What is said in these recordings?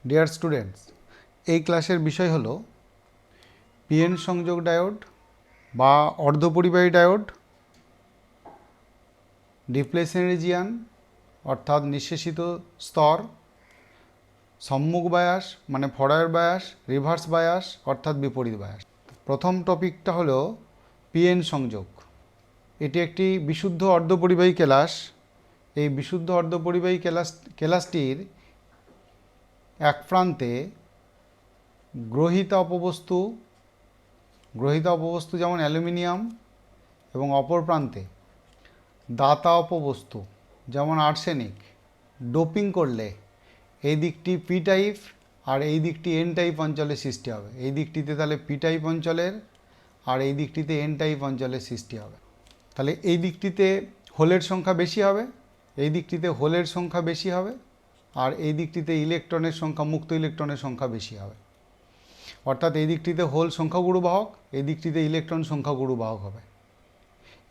Dear students, এই ক্লাসের বিষয় হলো পিএন সংযোগ ডায়োড বা অর্ধপরিবাহী ডায়োড, ডিপ্লেশন রিজিয়ান অর্থাৎ নিঃশেষিত স্তর, সম্মুখ বায়াস মানে ফরওয়ার্ড বায়াস, রিভার্স বায়াস অর্থাৎ বিপরীত বায়াস। প্রথম টপিকটা হলো পিএন সংযোগ। এটি একটি বিশুদ্ধ অর্ধপরিবাহী কেলাস। এই বিশুদ্ধ অর্ধপরিবাহী কেলাসটির এক প্রান্তে গ্রহিতা অপবস্তু যেমন অ্যালুমিনিয়াম এবং অপর প্রান্তে দাতা অপবস্তু যেমন আর্সেনিক ডোপিং করলে এই দিকটি পি টাইপ আর এই দিকটি এন টাইপ অঞ্চলের সৃষ্টি হবে। এই দিকটিতে তাহলে পি টাইপ অঞ্চলের আর এই দিকটিতে এন টাইপ অঞ্চলের সৃষ্টি হবে। তাহলে এই দিকটিতে হোলের সংখ্যা বেশি হবে, এই দিকটিতে হোলের সংখ্যা বেশি হবে, আর এই দিকটিতে ইলেকট্রনের সংখ্যা, মুক্ত ইলেকট্রনের সংখ্যা বেশি হবে। অর্থাৎ এই দিকটিতে হোল সংখ্যাগুরু বাহক, এই দিকটিতে ইলেকট্রন সংখ্যাগুরু বাহক হবে।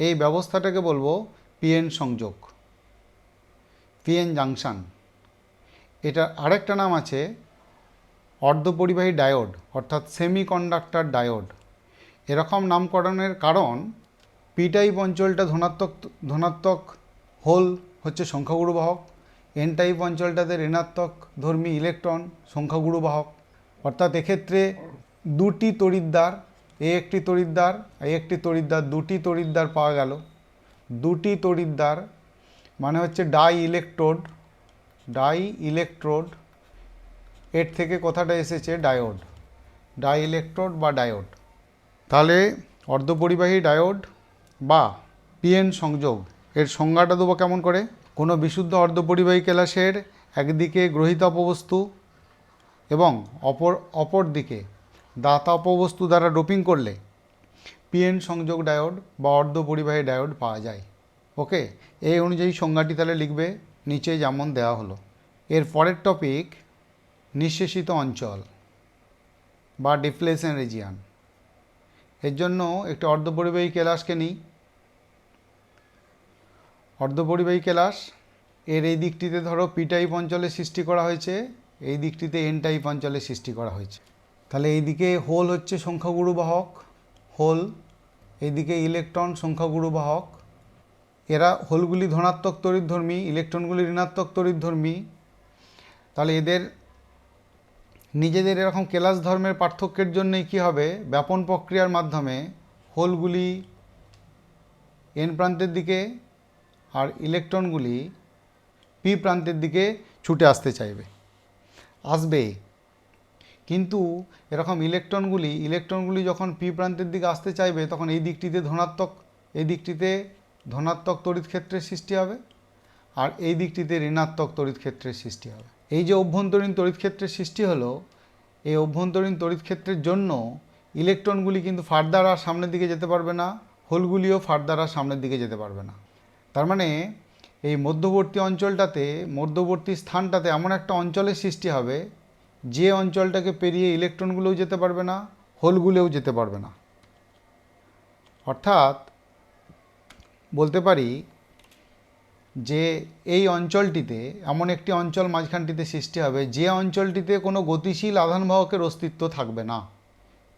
এই ব্যবস্থাটাকে বলবো পিএন সংযোগ, পিএন জাংশন। এটার আরেকটা নাম আছে অর্ধপরিবাহী ডায়োড অর্থাৎ সেমিকন্ডাক্টর ডায়োড। এরকম নামকরণের কারণ পি টাইপ অঞ্চলটা ধনাত্মক হোল হচ্ছে সংখ্যাগুরু বাহক, এন টাইপ অঞ্চলটাতে ঋণাত্মক ধর্মী ইলেকট্রন সংখ্যাগুরু বাহক। অর্থাৎ এক্ষেত্রে দুটি তড়িৎদ্বার, একটি তড়িৎদ্বার একটি তড়িৎদ্বার, দুটি তড়িৎদ্বার পাওয়া গেল। দুটি তড়িৎদ্বার মানে হচ্ছে ডাই ইলেকট্রোড, এর থেকে কথাটা এসেছে ডায়োড, ডাই ইলেকট্রোড বা ডায়োড। তাহলে অর্ধপরিবাহী ডায়োড বা পিএন সংযোগ এর সংজ্ঞাটা দেবো কেমন করে। কোনো বিশুদ্ধ অর্ধপরিবাহী কেলাসের একদিকে গ্রহিত অপবস্তু এবং অপর দিকে দাতা অপবস্তু দ্বারা ডোপিং করলে পিএন সংযোগ ডায়োড বা অর্ধপরিবাহী ডায়োড পাওয়া যায়। ওকে, এই অনুযায়ী সংজ্ঞাটি তাহলে লিখবে নিচে যেমন দেওয়া হলো। এর পরের টপিক নিঃশেষিত অঞ্চল বা ডিপ্লেশন রিজিয়ান। এর জন্য একটি অর্ধপরিবাহী কেলাসকে নিই। অর্ধপরিবাহী কেলাস এর এই দিকটিতে ধরো পি টাইপ অঞ্চলের সৃষ্টি করা হয়েছে, এই দিকটিতে এন টাইপ অঞ্চলের সৃষ্টি করা হয়েছে। তাহলে এইদিকে হোল হচ্ছে সংখ্যাগুরু বাহক, হোল, এইদিকে ইলেকট্রন সংখ্যাগুরু বাহক। এরা হোলগুলি ধনাত্মক তড়িৎধর্মী, ইলেকট্রনগুলি ঋণাত্মক তড়িৎধর্মী। তাহলে এদের নিজেদের এরকম কেলাস ধর্মের পার্থক্যের জন্যই কী হবে, ব্যাপন প্রক্রিয়ার মাধ্যমে হোলগুলি এন প্রান্তের দিকে আর ইলেকট্রনগুলি পি প্রান্তের দিকে ছুটে আসবে। কিন্তু এরকম ইলেকট্রনগুলি যখন পি প্রান্তের দিকে আসতে চাইবে তখন এই দিকটিতে ধনাত্মক তড়িৎ ক্ষেত্রের সৃষ্টি হবে আর এই দিকটিতে ঋণাত্মক তড়িৎ ক্ষেত্রের সৃষ্টি হবে। এই যে অভ্যন্তরীণ তড়িৎ ক্ষেত্রের সৃষ্টি হলো, এই অভ্যন্তরীণ তড়িৎ ক্ষেত্রের জন্য ইলেকট্রনগুলি কিন্তু ফার্দার আর সামনের দিকে যেতে পারবে না, হোলগুলিও ফার্দার আর সামনের দিকে যেতে পারবে না। তার মানে এই মধ্যবর্তী স্থানটাতে এমন একটা অঞ্চলের সৃষ্টি হবে যে অঞ্চলটাকে পেরিয়ে ইলেকট্রনগুলোও যেতে পারবে না, হোলগুলোও যেতে পারবে না। অর্থাৎ বলতে পারি যে এই অঞ্চলটিতে এমন একটি অঞ্চল মাঝখানটিতে সৃষ্টি হবে যে অঞ্চলটিতে কোনো গতিশীল আধানবাহকের অস্তিত্ব থাকবে না।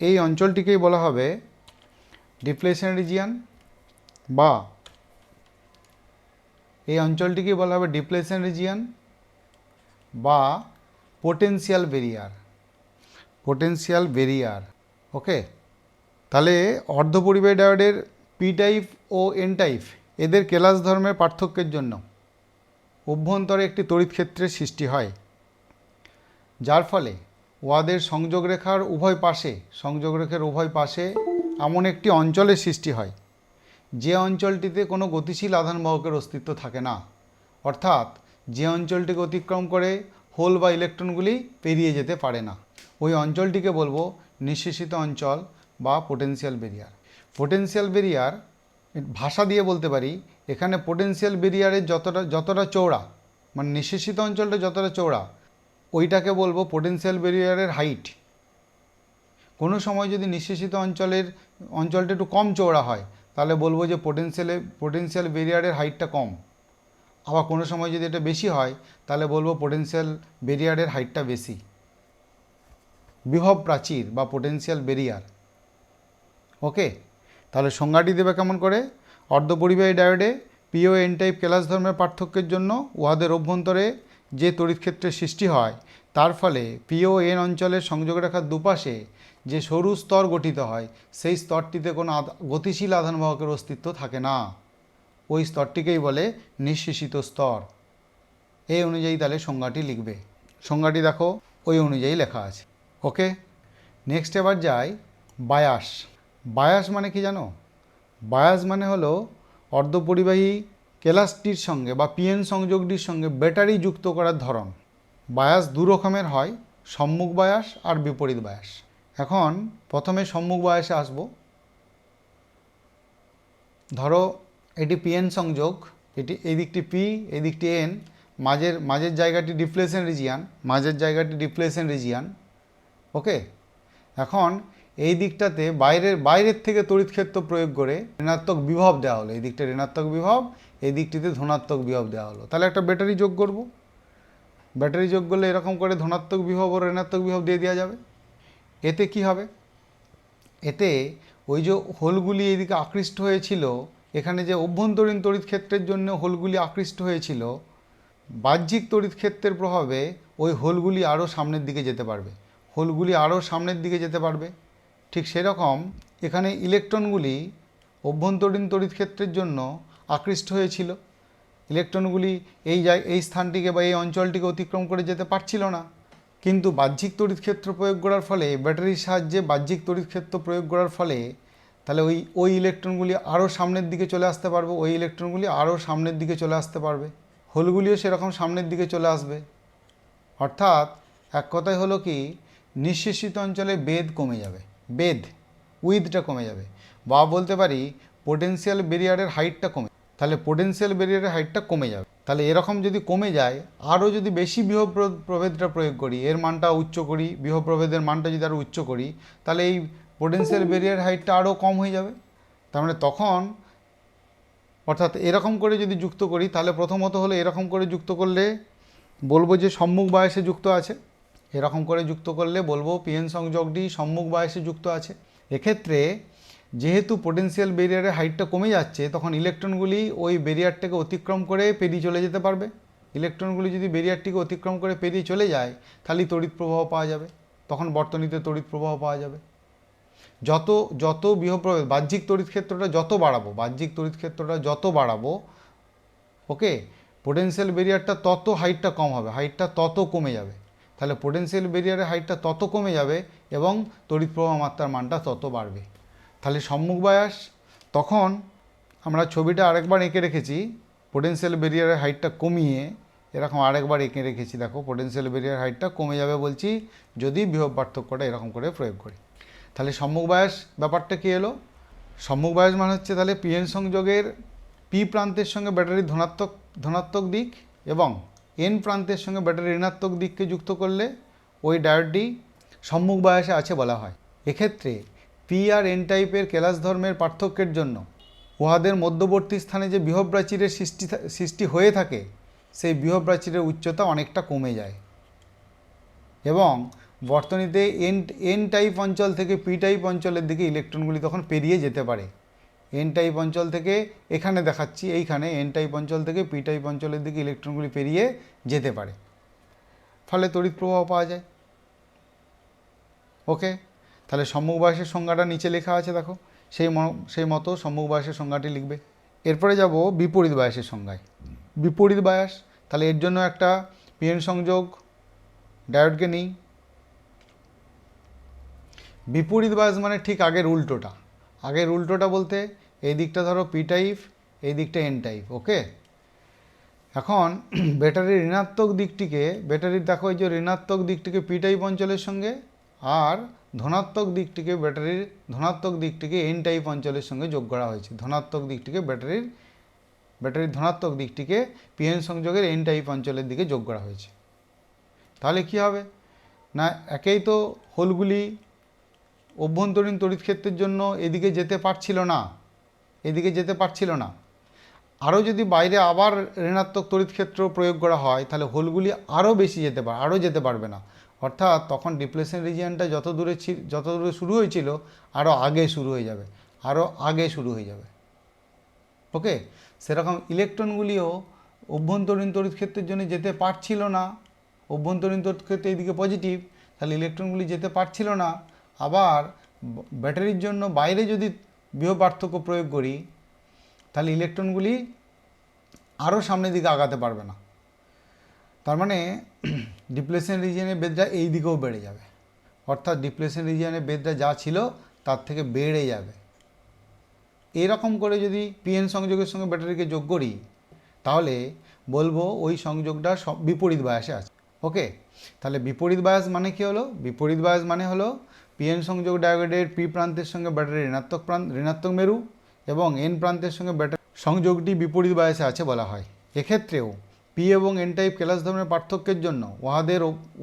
এই অঞ্চলটিকেই বলা হবে ডিপ্লেশন রিজিয়ান বা পোটেনশিয়াল ব্যারিয়ার। ওকে, তাহলে অর্ধপরিবাহী ডায়োডের পি টাইপ ও এন টাইপ এদের কেলাস ধর্মের পার্থক্যের জন্য অভ্যন্তরে একটি তড়িৎ ক্ষেত্রের সৃষ্টি হয়, যার ফলে উহাদের সংযোগরেখার উভয় পাশে এমন একটি অঞ্চলের সৃষ্টি হয় যে অঞ্চলটিতে কোনো গতিশীল আধানবাহকের অস্তিত্ব থাকে না। অর্থাৎ যে অঞ্চলটিকে অতিক্রম করে হোল বা ইলেকট্রনগুলি পেরিয়ে যেতে পারে না, ওই অঞ্চলটিকে বলবো নিঃশেষিত অঞ্চল বা পোটেনশিয়াল ব্যারিয়ার। ভাষা দিয়ে বলতে পারি, এখানে পোটেনশিয়াল ব্যারিয়ারের যতটা চওড়া, মানে নিঃশেষিত অঞ্চলটা যতটা চওড়া, ওইটাকে বলবো পোটেনশিয়াল ব্যারিয়ারের হাইট। কোনো সময় যদি নিঃশেষিত অঞ্চলটা একটু কম চওড়া হয় তাহলে বলবো যে পোটেনশিয়াল ব্যারিয়ারের হাইটটা কম। আবার কোনো সময় যদি এটা বেশি হয় তাহলে বলবো পোটেনশিয়াল ব্যারিয়ারের হাইটটা বেশি। বিভব প্রাচীর বা পোটেনশিয়াল বেরিয়ার। ওকে, তাহলে সংজ্ঞাটি দেবে কেমন করে? অর্ধপরিবাহী ডায়োডে পি ও এন টাইপ কেলাস ধর্মের পার্থক্যের জন্য উহাদের অভ্যন্তরে যে তড়িৎক্ষেত্রের সৃষ্টি হয় তার ফলে পি ও এন অঞ্চলের সংযোগ রেখার দুপাশে যে সরু স্তর গঠিত হয় সেই স্তরটিতে কোনো গতিশীল আধানবাহকের অস্তিত্ব থাকে না। ওই স্তরটিকেই বলে নিঃশেষিত স্তর। এই অনুযায়ী তাহলে সংজ্ঞাটি লিখবে। সংজ্ঞাটি দেখো ওই অনুযায়ী লেখা আছে। ওকে, নেক্সট এবার যাই বায়াস। বায়াস মানে কি জানো? বায়াস মানে হলো অর্ধপরিবাহী কেলাসটির সঙ্গে বা পিএন সংযোগটির সঙ্গে ব্যাটারি যুক্ত করার ধরন। বায়াস দু রকমের হয়, সম্মুখ বায়াস আর বিপরীত বায়াস। এখন প্রথমে সম্মুখ বায়াসে আসব। ধরো এটি পিএন সংযোগ, এটি এই দিকটি পি, এই দিকটি এন, মাঝের জায়গাটি ডিপ্লেশন রিজিয়ান। ওকে, এখন এই দিকটাতে বাইরের থেকে তড়িৎক্ষেত্র প্রয়োগ করে ঋণাত্মক বিভব দেওয়া হলো। এই দিকটা ঋণাত্মক বিভব, এই দিকটিতে ধনাত্মক বিভব দেওয়া হলো। তাহলে একটা ব্যাটারি যোগ করব। ব্যাটারি যোগ করলে এরকম করে ধনাত্মক বিভব ও ঋণাত্মক বিভব দিয়ে দেওয়া যাবে। এতে কি হবে? এতে ওই যে হোলগুলি এইদিকে আকৃষ্ট হয়েছিল, এখানে যে অভ্যন্তরীণ তড়িৎক্ষেত্রের জন্য হোলগুলি আকৃষ্ট হয়েছিল, বাহ্যিক তড়িৎক্ষেত্রের প্রভাবে ওই হোলগুলি আরও সামনের দিকে যেতে পারবে। ঠিক সেরকম এখানে ইলেকট্রনগুলি অভ্যন্তরীণ তড়িৎক্ষেত্রের জন্য আকৃষ্ট হয়েছিল। ইলেকট্রনগুলি এই স্থানটিকে বা এই অঞ্চলটিকে অতিক্রম করে যেতে পারছিল না, কিন্তু বাহ্যিক তড়িৎক্ষেত্র প্রয়োগ করার ফলে, ব্যাটারির সাহায্যে বাহ্যিক তড়িৎক্ষেত্র প্রয়োগ করার ফলে তাহলে ওই ইলেকট্রনগুলি আরও সামনের দিকে চলে আসতে পারবে। হোলগুলিও সেরকম সামনের দিকে চলে আসবে। অর্থাৎ এক কথায় হলো কি, নিঃশেষিত অঞ্চলে বেধ কমে যাবে, উইথটা কমে যাবে, বা বলতে পারি পোটেনশিয়াল ব্যারিয়ারের হাইটটা কমে যাবে। তাহলে এরকম যদি কমে যায়, আরও যদি বেশি বিভব প্রভেদটা প্রয়োগ করি, এর মানটা উচ্চ করি, বিভব প্রভেদের মানটা যদি আরও উচ্চ করি, তাহলে এই পোটেনশিয়াল ব্যারিয়ার হাইটটা আরও কম হয়ে যাবে। তার মানে তখন অর্থাৎ এরকম করে যদি যুক্ত করি, তাহলে প্রথমত হলো এরকম করে যুক্ত করলে বলবো যে সম্মুখ বায়াসে যুক্ত আছে। এরকম করে যুক্ত করলে বলবো পিএন সংযোগটি সম্মুখ বায়াসে যুক্ত আছে। এক্ষেত্রে যেহেতু পোটেনশিয়াল ব্যারিয়ারের হাইটটা কমে যাচ্ছে, তখন ইলেকট্রনগুলি ওই ব্যারিয়ারটাকে অতিক্রম করে পেরিয়ে চলে যেতে পারবে। ইলেকট্রনগুলি যদি ব্যারিয়ারটিকে অতিক্রম করে পেরিয়ে চলে যায়, তাহলে তড়িৎ প্রবাহ পাওয়া যাবে, তখন বর্তনীতে তড়িৎ প্রবাহ পাওয়া যাবে। যত বিভব প্রভেদ বাহ্যিক তড়িৎক্ষেত্রটা যত বাড়াবো, ওকে, পোটেনশিয়াল ব্যারিয়ারটা তত হাইটটা কম হবে, হাইটটা তত কমে যাবে। তাহলে পোটেনশিয়াল ব্যারিয়ারের হাইটটা তত কমে যাবে এবং তড়িৎ প্রবাহ মাত্রার মানটা তত বাড়বে। তাহলে সম্মুখ বায়াস, তখন আমরা ছবিটা আরেকবার এঁকে রেখেছি, পোটেনশিয়াল ব্যারিয়ারের হাইটটা কমিয়ে এরকম আরেকবার এঁকে রেখেছি। দেখো, পোটেনশিয়াল ব্যারিয়ার হাইটটা কমে যাবে বলছি যদি বিভব পার্থক্যটা এরকম করে প্রয়োগ করি। তাহলে সম্মুখ বায়াস ব্যাপারটা কী এলো? সম্মুখ বায়াস মানে হচ্ছে তাহলে পিএন সংযোগের পি প্রান্তের সঙ্গে ব্যাটারির ধনাত্মক দিক এবং এন প্রান্তের সঙ্গে ব্যাটারির ঋণাত্মক দিককে যুক্ত করলে ওই ডায়োডটি সম্মুখ বায়াসে আছে বলা হয়। এক্ষেত্রে পি আর এন টাইপের কেলাস ধর্মের পার্থক্যের জন্য উহাদের মধ্যবর্তী স্থানে যে বিভব প্রাচীরের সৃষ্টি হয়ে থাকে, সেই বিভব প্রাচীরের উচ্চতা অনেকটা কমে যায় এবং বর্তনীতে এন টাইপ অঞ্চল থেকে পি টাইপ অঞ্চলের দিকে ইলেকট্রনগুলি তখন পেরিয়ে যেতে পারে। এন টাইপ অঞ্চল থেকে, এখানে দেখাচ্ছি, এইখানে এন টাইপ অঞ্চল থেকে পি টাইপ অঞ্চলের দিকে ইলেকট্রনগুলি পেরিয়ে যেতে পারে, ফলে তড়িৎ প্রবাহ পাওয়া যায়। ওকে, তাহলে সম্মুখ বায়াসের সংজ্ঞাটা নিচে লেখা আছে, দেখো, সেই মতো সম্মুখ বায়াসের সংজ্ঞাটি লিখবে। এরপরে যাব বিপরীত বায়াসের সংজ্ঞায়। বিপরীত বায়াস, তাহলে এর জন্য একটা পিএন সংযোগ ডায়োডকে নিই। বিপরীত বায়াস মানে ঠিক আগের উল্টোটা বলতে এই দিকটা ধরো পি টাইপ, এই দিকটা এন টাইপ। ওকে, এখন ব্যাটারির ঋণাত্মক দিকটিকে, দেখো এই যে ঋণাত্মক দিকটিকে পি টাইপ অঞ্চলের সঙ্গে আর ধনাত্মক দিকটিকে এন টাইপ অঞ্চলের সঙ্গে যোগ করা হয়েছে। ব্যাটারির ধনাত্মক দিকটিকে পিএন সংযোগের এন টাইপ অঞ্চলের দিকে যোগ করা হয়েছে। তাহলে কি হবে না, একেই তো হোলগুলি অভ্যন্তরীণ তড়িৎক্ষেত্রের জন্য এদিকে যেতে পারছিল না, আরও যদি বাইরে আবার ঋণাত্মক তড়িৎক্ষেত্র প্রয়োগ করা হয়, তাহলে হোলগুলি আরও যেতে পারবে না, অর্থাৎ তখন ডিপ্লেশন রিজিয়নটা যত দূরে শুরু হয়েছিল আরও আগে শুরু হয়ে যাবে। ওকে, সেরকম ইলেকট্রনগুলিও অভ্যন্তরীণ তড়িৎ ক্ষেত্রের জন্য যেতে পারছিল না। অভ্যন্তরীণ তড়িৎ ক্ষেত্রে এইদিকে পজিটিভ, তাহলে ইলেকট্রনগুলি যেতে পারছিল না। আবার ব্যাটারির জন্য বাইরে যদি বিভব পার্থক্য প্রয়োগ করি, তাহলে ইলেকট্রনগুলি আরও সামনের দিকে আগাতে পারবে না। তার মানে ডিপ্লেশন রিজিয়নের বেধটা এই দিকেও বেড়ে যাবে, অর্থাৎ ডিপ্লেশন রিজিয়নের বেধটা যা ছিল তার থেকে বেড়ে যাবে। এরকম করে যদি পিএন সংযোগের সঙ্গে ব্যাটারিকে যোগ করি, তাহলে বলবো ওই সংযোগটা বিপরীত বায়াসে আছে। ওকে, তাহলে বিপরীত বায়াস মানে কি হলো? বিপরীত বায়াস মানে হলো পিএন সংযোগ ডায়োডের পি প্রান্তের সঙ্গে ব্যাটারি ঋণাত্মক মেরু এবং এন প্রান্তের সঙ্গে ব্যাটারি সংযোগটি বিপরীত বায়াসে আছে বলা হয়। এক্ষেত্রেও পি এবং এন টাইপ কেলাস ধর্মের পার্থক্যের জন্য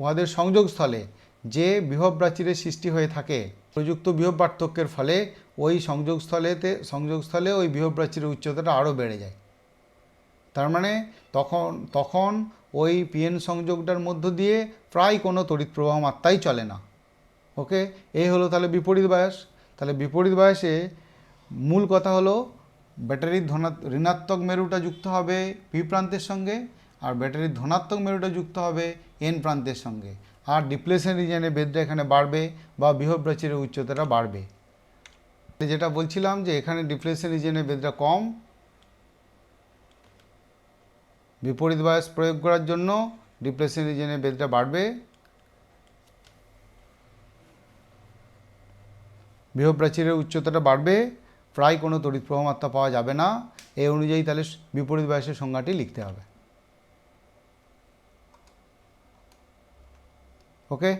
উহাদের সংযোগস্থলে যে বিভব প্রাচীরের সৃষ্টি হয়ে থাকে, প্রযুক্ত বিভব পার্থক্যের ফলে ওই সংযোগস্থলে ওই বিভব প্রাচীরের উচ্চতাটা আরও বেড়ে যায়। তার মানে তখন ওই পিএন সংযোগটার মধ্য দিয়ে প্রায় কোনো তড়িৎ প্রবাহ মাত্রাই চলে না। ওকে, এই হলো তাহলে বিপরীত বায়াস। তাহলে বিপরীত বায়াসে মূল কথা হলো ব্যাটারির ঋণাত্মক মেরুটা যুক্ত হবে পি প্রান্তের সঙ্গে, আর ব্যাটারির ধনাত্মক মেরুটা যুক্ত হবে এন প্রান্তের সঙ্গে, আর ডিপ্লেশন রিজিয়নের বেধটা এখানে বাড়বে বা বিভব প্রাচীরের উচ্চতাটা বাড়বে। যেটা বলছিলাম যে এখানে ডিপ্লেশন রিজিয়নের বেধটা কম, বিপরীত বায়াস প্রয়োগ করার জন্য ডিপ্লেশন রিজিয়নের বেধটা বাড়বে, বিভব প্রাচীরের উচ্চতাটা বাড়বে, প্রায় কোনো তড়িৎ প্রবাহ মাত্রা পাওয়া যাবে না। এই অনুযায়ী তাহলে বিপরীত বায়াসের সংজ্ঞাটি লিখতে হবে। ওকে।